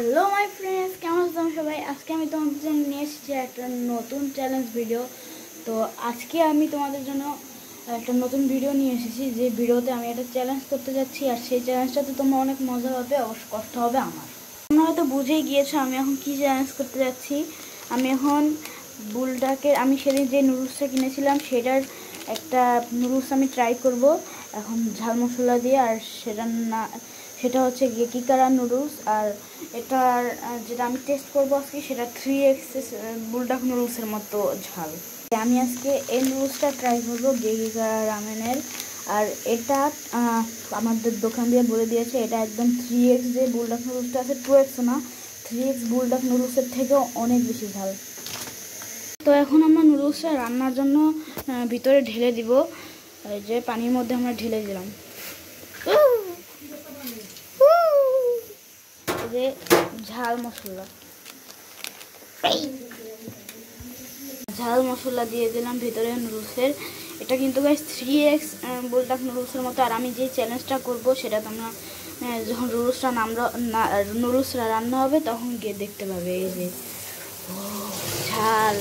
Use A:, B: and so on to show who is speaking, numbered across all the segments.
A: Hello my friends, কেমন আছো সবাই? আজকে আমি তোমাদের জন্য নিয়ে এসেছি একটা নতুন চ্যালেঞ্জ ভিডিও। তো আজকে আমি তোমাদের জন্য একটা নতুন ভিডিও নিয়ে এসেছি, যে ভিডিওতে আমি একটা চ্যালেঞ্জ করতে যাচ্ছি। আর সেই চ্যালেঞ্জটাতে তোমরা অনেক মজা হবে, অবশ্য কষ্ট হবে আমার। তোমরা হয়তো বুঝেই গিয়েছো আমি এখন কী চ্যালেঞ্জ করতে যাচ্ছি। আমি এখন আমি সেদিন যে নুডলসটা কিনেছিলাম সেটার একটা নুডলস আমি ট্রাই করব এখন ঝাল মশলা দিয়ে। আর সেটা হচ্ছে গিয়ে কিকারা নুডলস। আর এটার যেটা আমি টেস্ট করবো আজকে, সেটা 3x বুলডাক নুডলসের মতো ঝাল। আমি আজকে এই নুডলসটা ট্রাই করবো কিকারা রামেনের। আর এটা আমাদের দোকান দিয়ে বলে দিয়েছে এটা একদম 3x যে বুলডাক নুডলসটা আছে, 2x না, 3x বুলডাক নুডলসের থেকেও অনেক বেশি ঝাল। তো এখন আমরা নুডলসটা রান্নার জন্য ভিতরে ঢেলে দিব। এই যে পানির মধ্যে আমরা ঢেলে দিলাম। যে ঝাল মশলা দিয়ে দিলাম ভিতরে নুডলসের। এটা কিন্তু গাইস 3x বুলডাক নুডলসের মতো। আর আমি যে চ্যালেঞ্জটা করব সেটা তোমরা যখন নুডলসটা রান্না হবে তখন গিয়ে দেখতে পাবে। এই যে ঝাল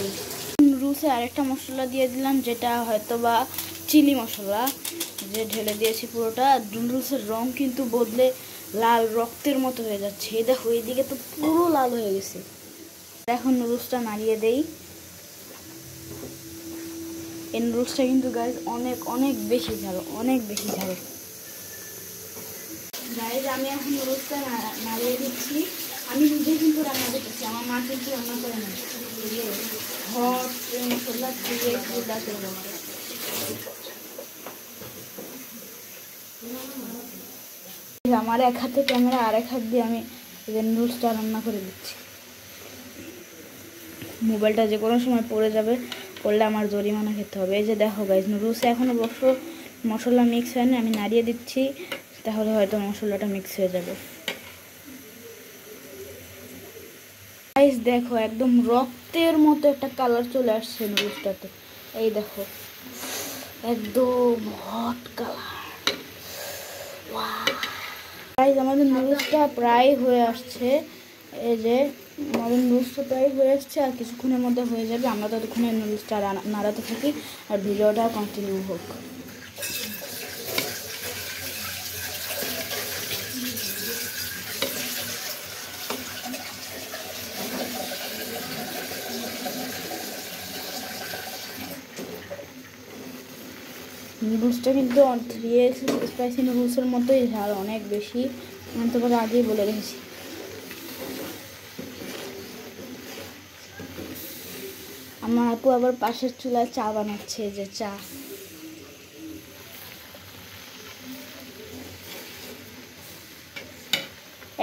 A: নুডলসে আরেকটা মশলা দিয়ে দিলাম, যেটা হয়তো বা চিলি মশলা, যে ঢেলে দিয়েছি পুরোটা। নুডলসের রং কিন্তু বদলে লাল রক্তের মতো হয়ে যাচ্ছে। এই দেখো, এইদিকে তো পুরো লাল হয়ে গেছে। এখন নুডলসটা নাড়িয়ে দেই। এই নুডলসটা কিন্তু গাইজ অনেক অনেক বেশি ঝাল, অনেক বেশি ঝাল। গাইজ আমি এখন নুডলসটা নাড়িয়ে দিচ্ছি। আমি নিজে কিন্তু রান্না করতেছি, আমার মা কিন্তু রান্না করে না। হট মশলা দিয়ে আমার এক হাতে ক্যামেরা, আর এক হাত দিয়ে আমি নুডলসটা রান্না করে দিচ্ছি। মোবাইলটা যে কোনো সময় পড়ে যাবে, পড়লে আমার জরিমানা খেতে হবে। এই যে দেখো গাইজ, নুডলসে এখন অবশ্য মশলা মিক্স হয়নি, আমি নাড়িয়ে দিচ্ছি, তাহলে হয়তো মশলাটা মিক্স হয়ে যাবে। গাইজ দেখো, একদম রক্তের মতো একটা কালার চলে আসছে নুডলসটাতে। এই দেখো, একদম হট কালার। গাইজ আমাদের নুডলসটা প্রায় হয়ে আসছে। এই যে আমাদের নুডলসটা প্রায় হয়ে আসছে, আর কিছুক্ষণের মধ্যে হয়ে যাবে। আমরা ততক্ষণে নুডলসটা নাড়াতে থাকি আর ভিডিওটা কন্টিনিউ হোক। নুডলসটা কিন্তু 3x স্পাইসি নুডলসের মতোই ঝাল, অনেক বেশি। আমি তোমাকে আগেই বলে রেখেছি। আমার আপু আবার পাশের চুলায় চা বানাচ্ছে, যে চা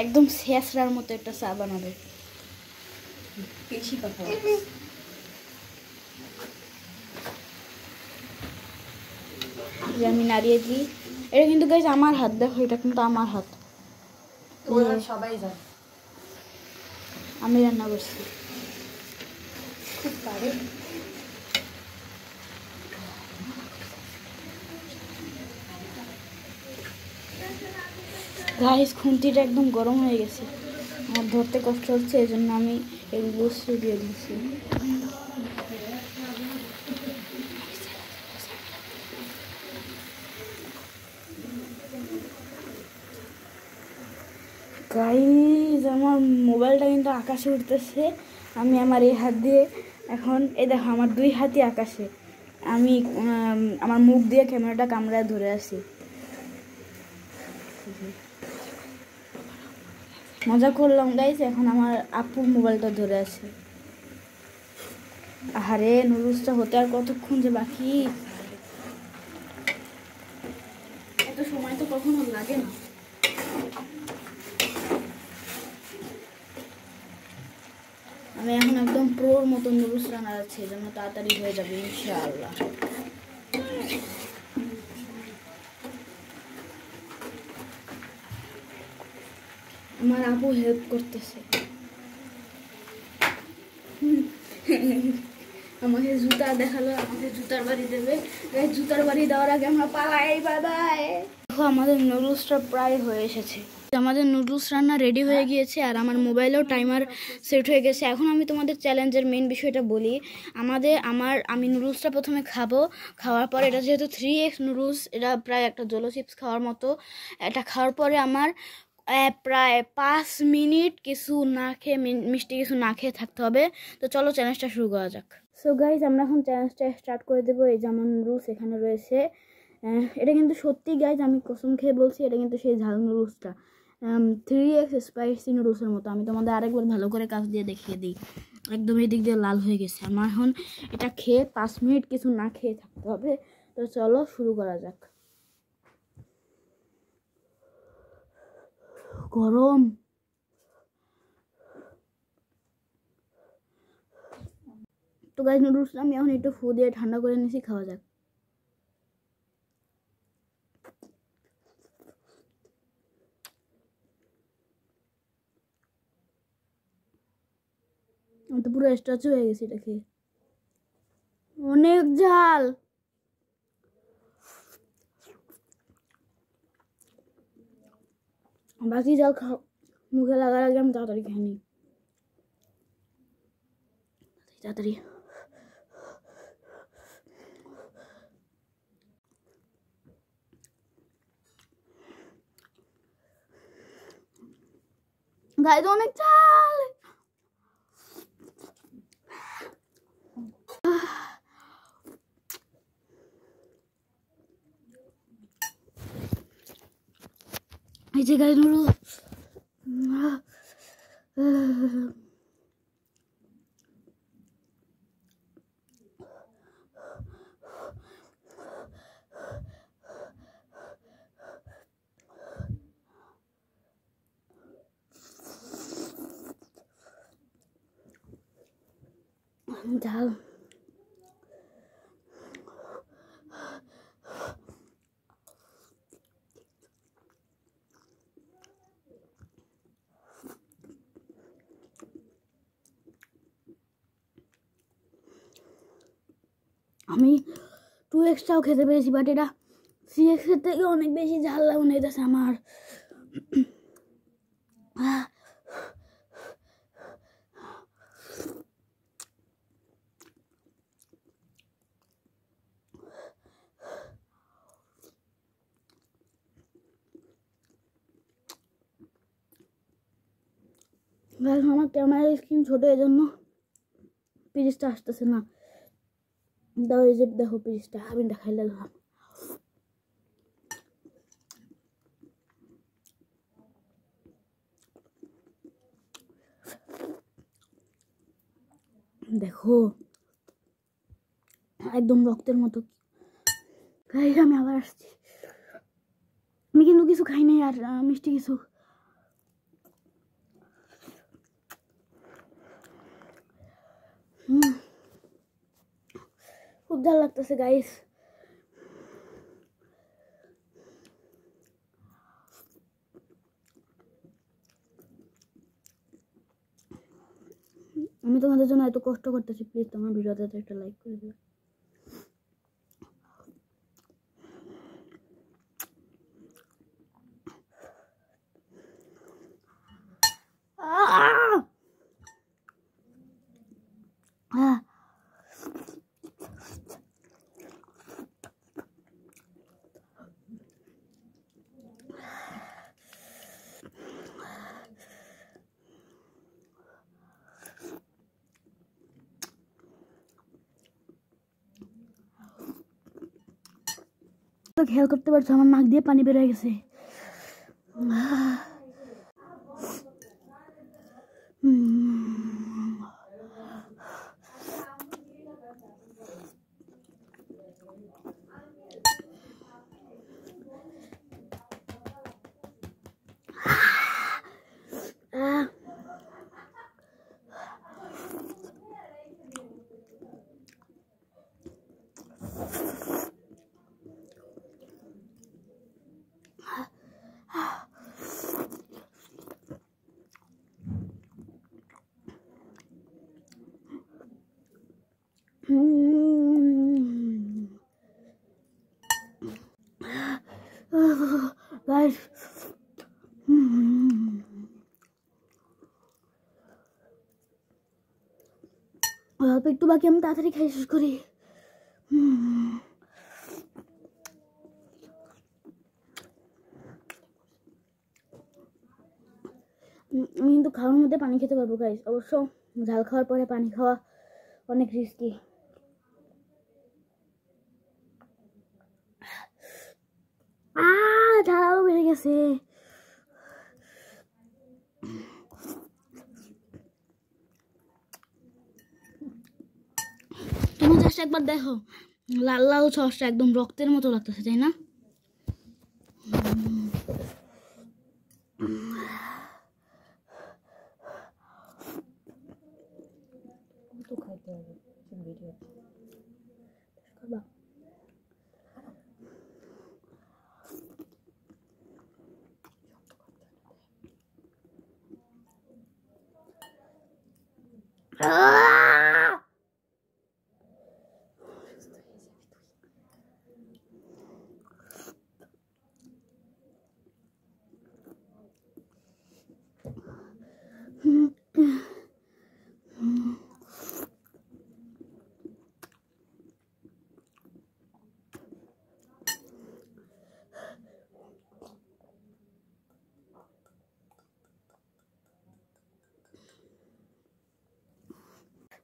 A: একদম শেষরার মতো একটা চা বানাবে। আমি নাড়িয়ে দিই। এটা কিন্তু গাইজ আমার হাত, দেখো এটা কিন্তু আমার হাত, সবাই জানে আমি রান্না করছি। খুব পারে। গাইজ খুন্তিটা একদম গরম হয়ে গেছে, আমার ধরতে কষ্ট হচ্ছে, এই জন্য আমি এগুলো দিয়ে দিচ্ছি। গাইজ আমার মোবাইলটা কিন্তু আকাশে উঠতেছে। আমি আমার এই হাত দিয়ে এখন, এই দেখো আমার দুই হাতই আকাশে, আমি আমার মুখ দিয়ে ক্যামেরাটা কামড়ায় ধরে আছি। মজা করলাম গাইজ, এখন আমার আপুর মোবাইলটা ধরে আছে। আরে নুডলসটা হতে আর কতক্ষণ যে বাকি, এত সময় তো কখনো লাগে না। আমি এখন একদম প্রোর মতো নুডলস রান্না যাচ্ছে, এই জন্য তাড়াতাড়ি হয়ে যাবে ইনশাআল্লাহ। আমার আপু হেল্প করতেছে। আমাকে জুতা দেখালো, আমাকে জুতার বাড়ি দেবে। জুতার বাড়ি দেওয়ার আগে আমরা পালাই, বাবাই। দেখো আমাদের নুডলসটা প্রায় হয়ে এসেছে। আমাদের নুডলস রান্না রেডি হয়ে গিয়েছে আর আমার মোবাইলেও টাইমার সেট হয়ে গেছে। এখন আমি তোমাদের চ্যালেঞ্জের মেন বিষয়টা বলি। আমি নুডলসটা প্রথমে খাবো, খাওয়ার পর এটা যেহেতু 3x নুডলস, এটা প্রায় একটা জলো চিপস খাওয়ার মতো। এটা খাওয়ার পরে আমার প্রায় 5 মিনিট কিছু না খেয়ে, মিষ্টি কিছু না খেয়ে থাকতে হবে। তো চলো চ্যালেঞ্জটা শুরু করা যাক। সো গাইজ, আমরা এখন চ্যালেঞ্জটা স্টার্ট করে দেবো। এই যেমন নুডলস এখানে রয়েছে, এটা কিন্তু সত্যি গাইজ, আমি কসম খেয়ে বলছি, এটা কিন্তু সেই ঝাল নুডলসটা 3x স্পাইসি নুডলসের মতো। আমি তোমাদের আরেকবার ভালো করে কাছ দিয়ে দেখিয়ে দিই। একদম এই দিক দিয়ে লাল হয়ে গেছে। আমার এখন এটা খেয়ে 5 মিনিট কিছু না খেয়ে থাকতে হবে। তো চলো শুরু করা যাক। গরম। তো গাইজ, নুডলসটা আমি এখন একটু ফু দিয়ে ঠান্ডা করে নিয়েছি, খাওয়া যাক। আমি তো পুরো স্ট্যাচু হয়ে গেছি এটা খেয়ে। অনেক ঝাল। বাকি ঝাল মুখে লাগার আগে আমি তাড়াতাড়ি খেয়ে নিই, তাড়াতাড়ি। গায়ে তো অনেক ঝাল। এই যে গায়ে নুডল, ঝাল। আমি 2xটাও খেতে পেরেছি, বাট এটা 3x এর থেকে অনেক বেশি ঝাল লাগুন হইতেছে আমার। আমার ক্যামেরার স্ক্রিন ছোট, এই জন্য পিরিচটা আসতেছে না। দাও, এই যে দেখো পিরিচটা, আমি দেখাইলে দিলাম। দেখো, একদম রক্তের মতো। গাইস, আমি আবার আসছি। আমি কিন্তু কিছু খাই নাই আর মিষ্টি কিছু। খুব ঝাল লাগতেছে গাইস। আমি তোমাদের জন্য এত কষ্ট করতেছি, প্লিজ তোমার ভিডিওতে একটা লাইক করে দিও। খেয়াল করতে পারছো, আমার নাক দিয়ে পানি বের হয়ে গেছে। Guys, অল্প একটু বাকি, আমি তাড়াতাড়ি খাই শেষ করি। আমি কিন্তু খাওয়ার মধ্যে পানি খেতে পারবো গাইস। অবশ্য ঝাল খাওয়ার পরে পানি খাওয়া অনেক রিস্কি। ঝাল বেড়ে গেছে। তুমি জাস্ট একবার দেখো, লাল লাল সসটা একদম রক্তের মতো লাগতেছে, তাই না? খাইতে হবে ভিডিও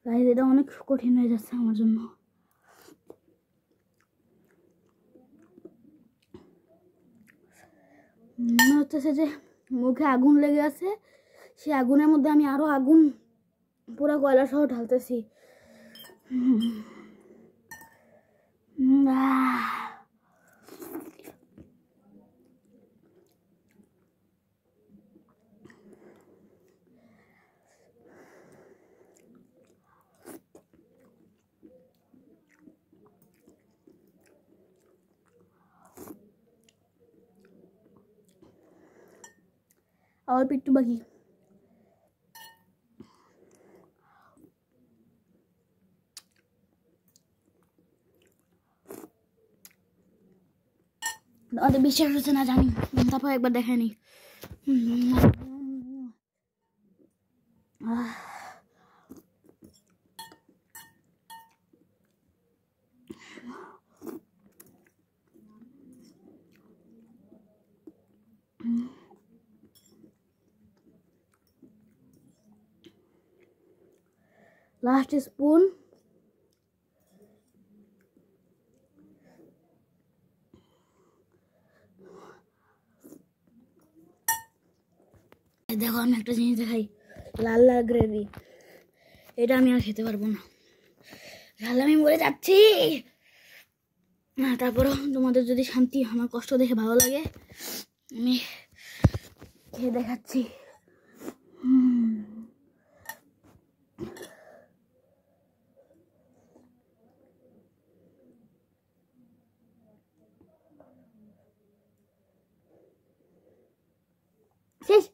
A: গাইস, এটা অনেক কঠিন হয়ে যাচ্ছে আমার জন্য। মনে হচ্ছে যে মুখে আগুন লেগে আছে, সেই আগুনের মধ্যে আমি আরো আগুন পুরো কয়লা সহ ঢালতেছি। অল্প একটু বাকি। আমাদের বিশ্বাস হচ্ছে না জানি, তারপর একবার দেখে নি। Last spoon. দেখো, আমি একটা জিনিস দেখাই, লাল লাল গ্রেভি। এটা আমি আর খেতে পারবো না, ঝাল আমি মরে যাচ্ছি। না, তারপরও তোমাদের যদি শান্তি, আমার কষ্ট দেখে ভালো লাগে, আমি খেয়ে দেখাচ্ছি। শেষ।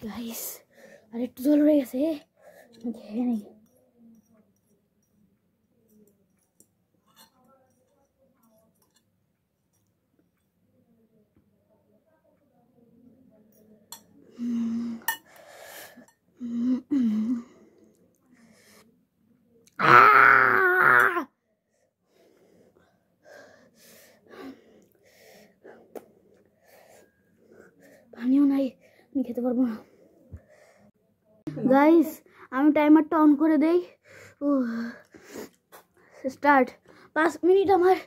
A: গাইস, আর একটু জল রয়ে গেছে, খেয়ে নেই। পানিও নাই, আমি খেতে পারবো না। গাইস, আমি টাইমারটা অন করে দেই। স্টার্ট। 5 মিনিট আমার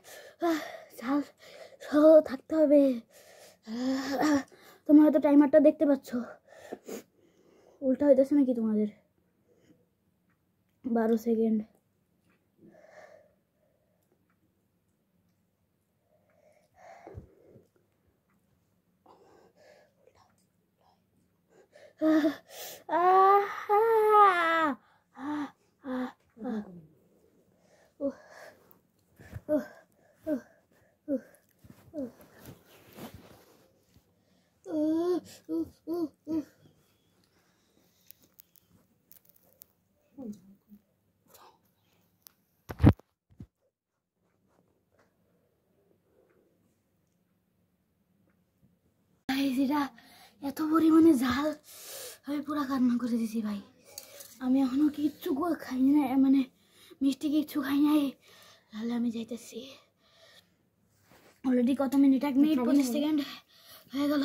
A: ঝাল সহ থাকতে হবে। তোমরা হয়তো টাইমারটা দেখতে পাচ্ছ, উল্টা হইতেছে নাকি তোমাদের? 12 সেকেন্ড। এটা এত পরিমাণে ঝাল আমি পুরা কান্না করে দিছি ভাই। আমি এখনো কিচ্ছু খাই না, মানে মিষ্টি কিচ্ছু খাই নাই, তাহলে আমি যাইতেছি। অলরেডি কত মিনিট, 1 মিনিট 25 সেকেন্ড হয়ে গেল।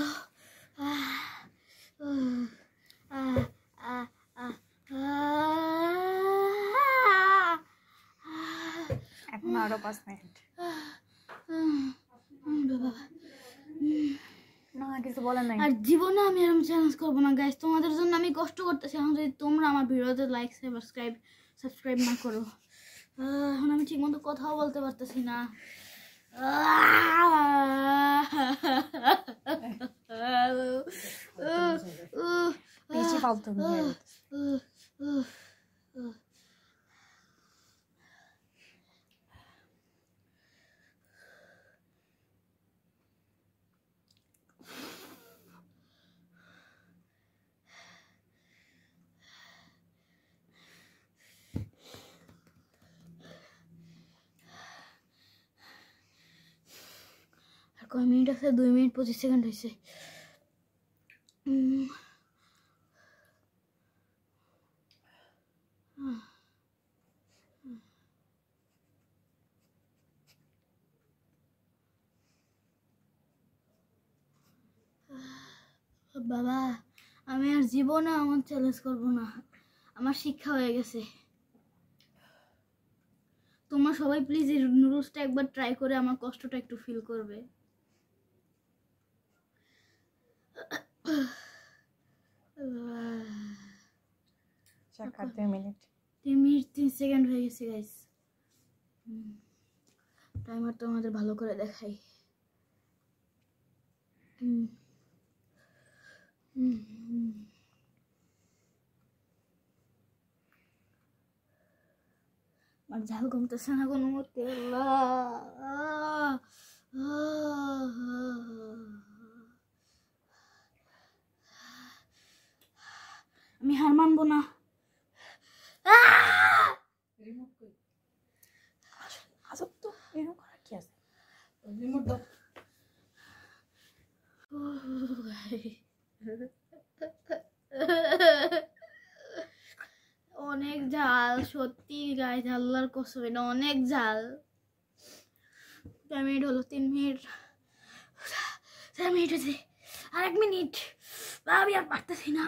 B: এখন আরো 5 মিনিট। না কিছু বলার নাই।
A: আর জীবনে আমি এরকম চ্যালেঞ্জ করবো না গাইস, তোমাদের জন্য আমি কষ্ট করতেছি। এখন যদি তোমরা আমার ভিডিওতে লাইক সাবস্ক্রাইব না করো, এখন আমি ঠিক মতো কথাও বলতে পারতেছি না।
B: বেশি ফালতু
A: কয় মিনিট আছে? 2 মিনিট 25 সেকেন্ড হয়েছে। বাবা আমি আর জীবনে আমার চ্যালেঞ্জ করবো না, আমার শিক্ষা হয়ে গেছে। তোমরা সবাই প্লিজ এই নুডলসটা একবার ট্রাই করে আমার কষ্টটা একটু ফিল করবে।
B: 2 মিনিট
A: 3 মিনিট 3 সেকেন্ড হয়ে গেছে গাইস। টাইমার তো আমাদের ভালো করে দেখাই। আর ঝাল কমতেছে না কোনো মতে। আমি হার মানবো না।
B: আজব তো, এরকম করার কি আছে?
A: অনেক ঝাল সত্যি গাইস, আল্লাহর কসম এটা অনেক ঝাল। 4 মিনিট হলো, 3 মিনিট 4 মিনিট হয়েছে, আর 1 মিনিট। আমি আর পারতেছি না।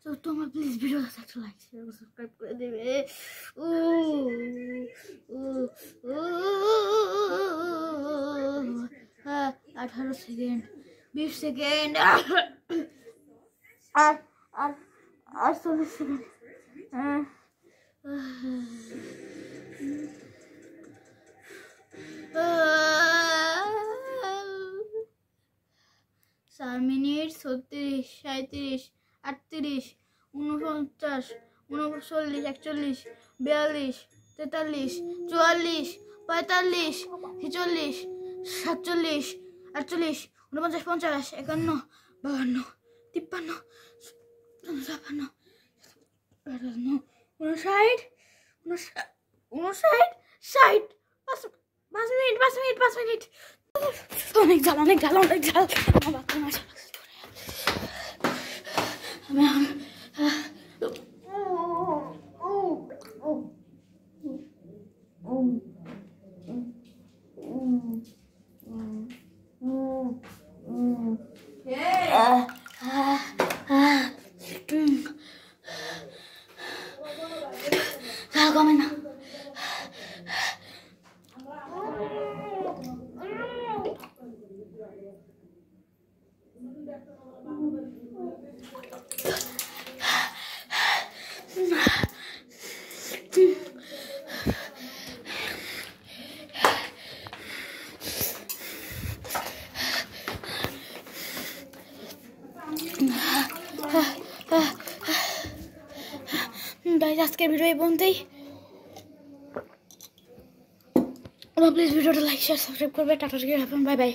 A: তো তোমরা প্লিজ ভিডিওটা একটু লাইক শেয়ার সাবস্ক্রাইব করে দেবে। 18 সেকেন্ড, 20 সেকেন্ড, আর 40 সেকেন্ড। 4 minute 36, 37, 38, 49, 39, 41, 42, 43, 44, 45, 46, 47, 48, 49, 50, 51, 52, 53, 54, 55, 59, 60, 5 minute 5 minute. অনেক ঝাল আমার বাচ্চা মাছ। কমে না। গাইস আজকের ভিডিও এই পর্যন্তই। প্লিজ ভিডিওটা লাইক শেয়ার সাবস্ক্রাইব করবে। Tata, bye bye.